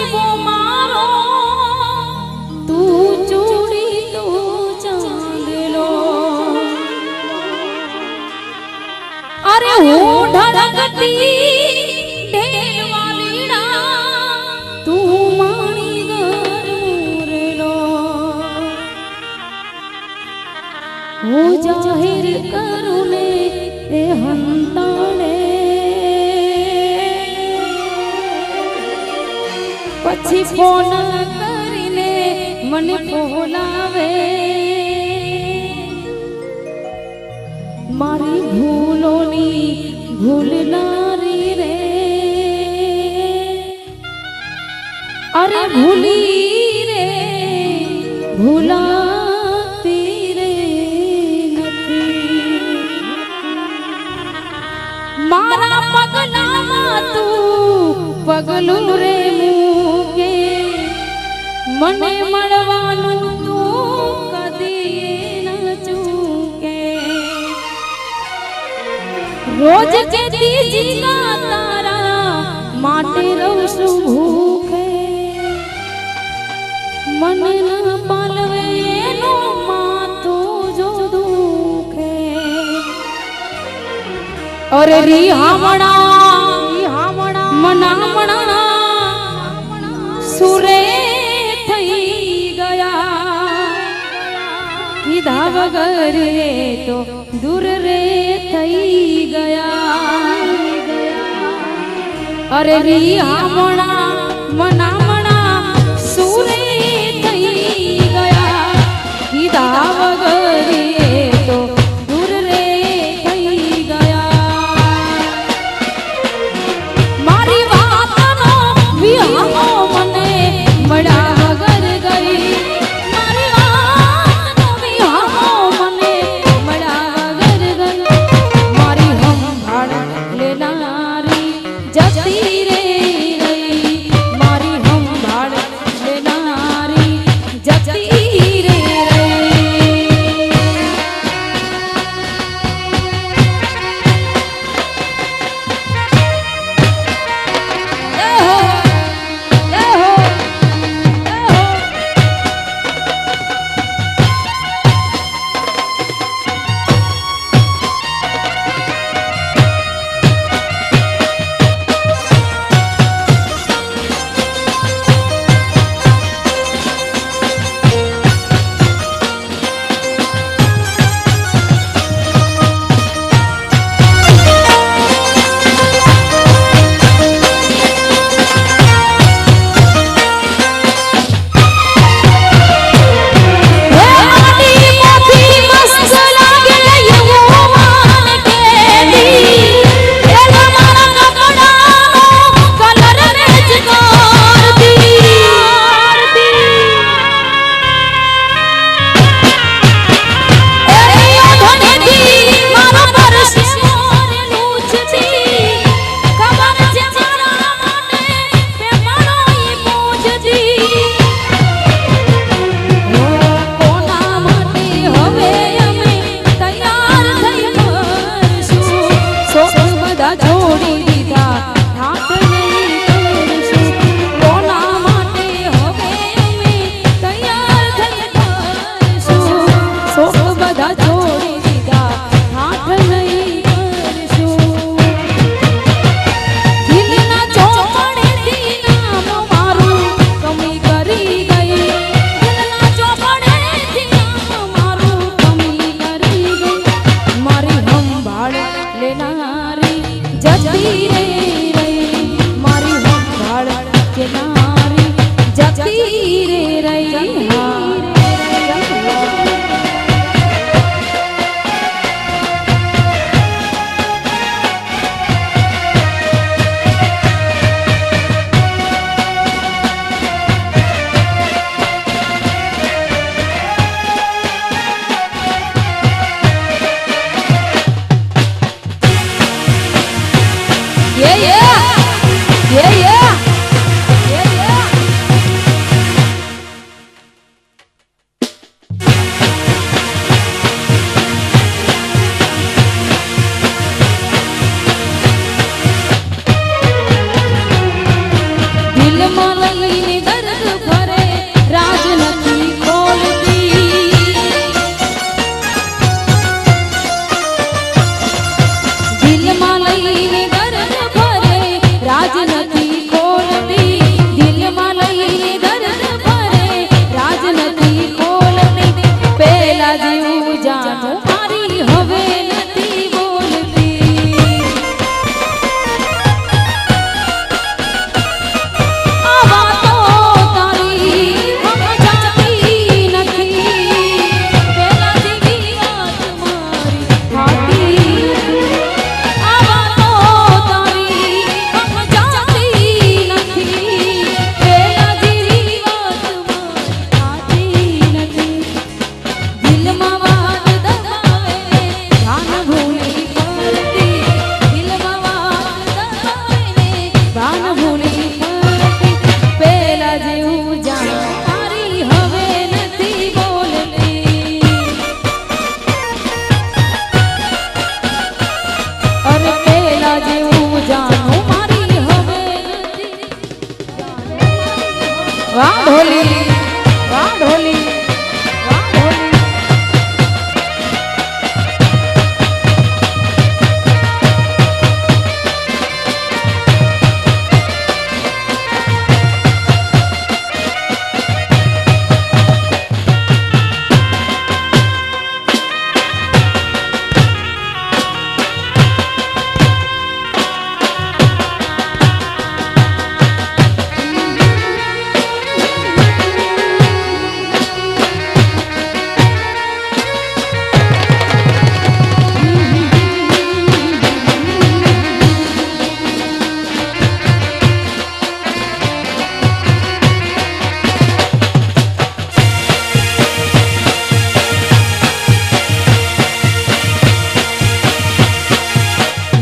ગરીબો મારો તું ચૂડી તું ચાંદલો અરે હું ઢળકતી હું જાહેર કરું ને એ હંતાણે પછી ફોન કરીને મને બોલાવે મારી ભૂલોની ભૂલનારી રે અરે ભૂલી રે ભૂલા મારા પગલામાં તું પગલું રે મૂકે મને મળવાનું તું કદી ન ચૂકે રોજ કેતી જીના તારા માટે રહું છું ભૂખે મને ન પાલવે એનું માથું જો દુખે અરે રિહામણા મનામણા સુરે થઈ ગયા કીધા વગર તો દૂર રે થઈ ગયા અરે રિહામણા મનામણા સુરે થઈ ગયા કીધા વગર તો વાહ ઢોલી વાહ ઢોલી વાહ ઢોલી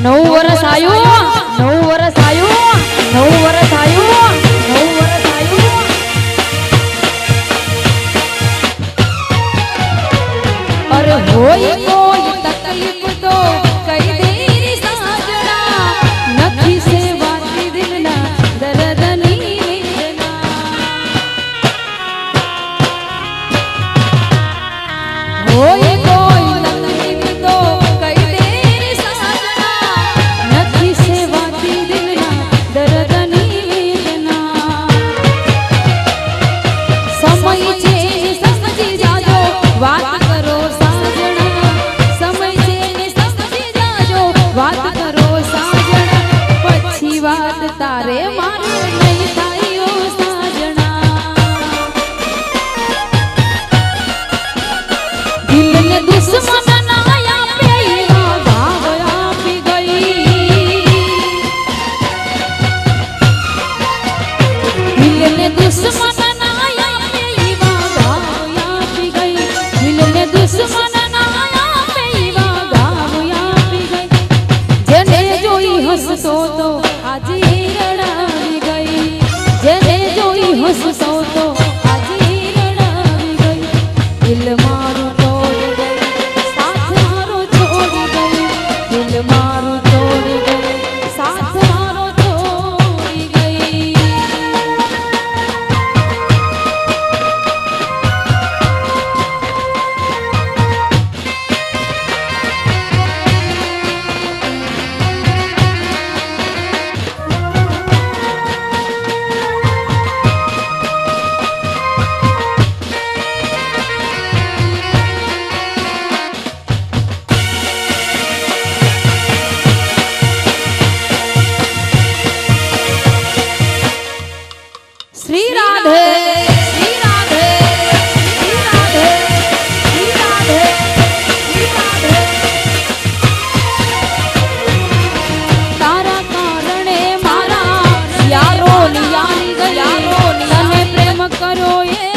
નવ વર્ષ આયું નવ વર્ષ આયું નવ વર્ષ આયું નવ વર્ષ આયું અરે હોય કોઈ તકલીફ તો કઈ દે રે સાજણા નથી સેવાતી દિલના દર્દની વેદના હોય કોઈ તકલીફ તો કઈ દે રે સાજણા નથી સેવાતી દિલના દર્દની વેદના સમય છે સમજી જાજો વાત કરો સાજણા સમય છે સમજી જાજો વાત કરો સાજણા પછી વાત તારે મારે નહીં થાય ઓ સાજણા દિલને દુશ્મન ના આપે એવા ભાવ આપી ગઈ દિલને દુશ્મન ના આપે એવા ભાવ આપી ગઈ દિલને દુશ્મન ના આપે એવા ભાવ આપી ગઈ જેને જોઈ હસતો તો આજે રડાવી ગઈ જેને જોઈ હસતો તો આજે રડાવી ગઈ દિલ મારું તોડી ગઈ સાથ મારો છોડી ગઈ દિલ મારું તોડી ગઈ સાથ મારો છોડી ગઈ શ્રી રાધે શ્રી રાધે શ્રી રાધે શ્રી રાધે શ્રી રાધે તારા કારણે મારા યારોની આવી ગઈ તને પ્રેમ કર્યો એ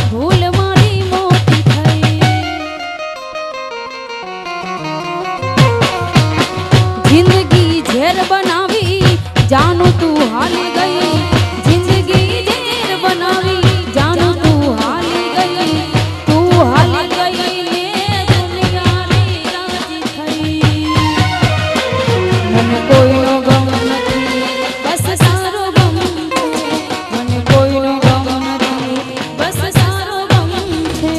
ભૂલ મારી મોટી થઈ જિંદગી ઝેર બનાવી જાનું તું હાલી ગઈ જિંદગી ઝેર બનાવી જાનું તું હાલી ગઈ ને દુનિયાની રાજી થઈ મને કોઈનો ગમ નથી બસ સારો ગમ છે મને કોઈનો ગમ નથી બસ સારો ગમ છે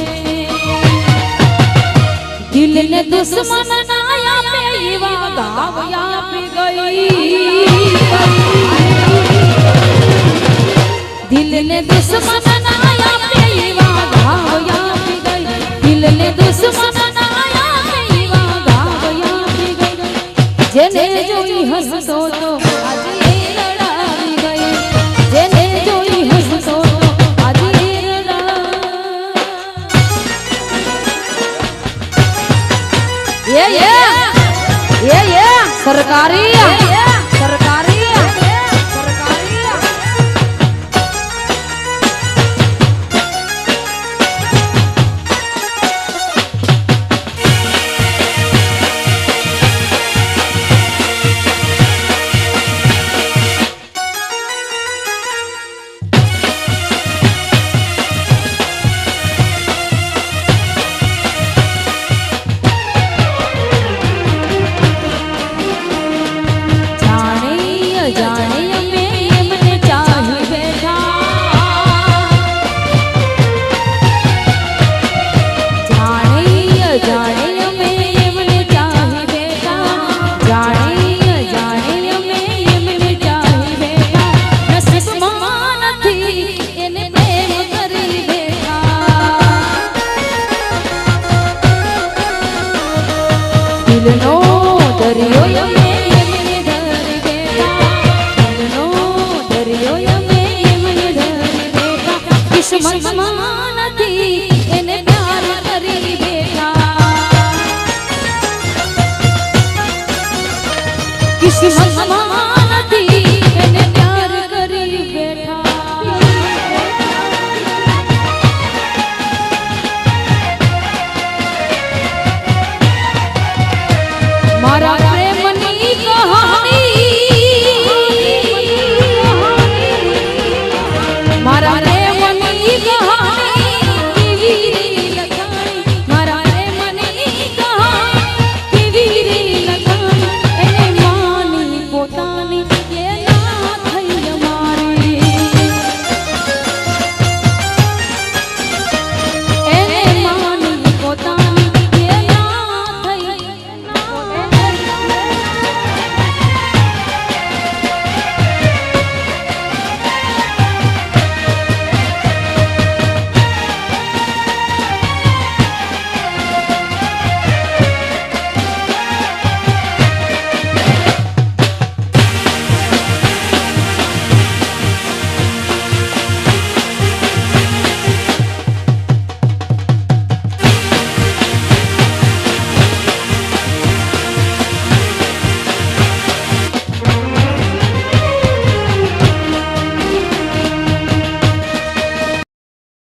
દિલને દુશ્મન ના આપે એવા ભાવ આપી ગઈ દિલને દુશ્મન ના આપે એવા ભાવ આપી ગઈ દિલને દુશ્મન ના આપે એવા ભાવ આપી ગઈ જેને જોઈ હસતો તો આજે રડાવી ગઈ જેને જોઈ હસતો તો આજે ये सरकारी सरकारी सरकारी સમક્ષમાં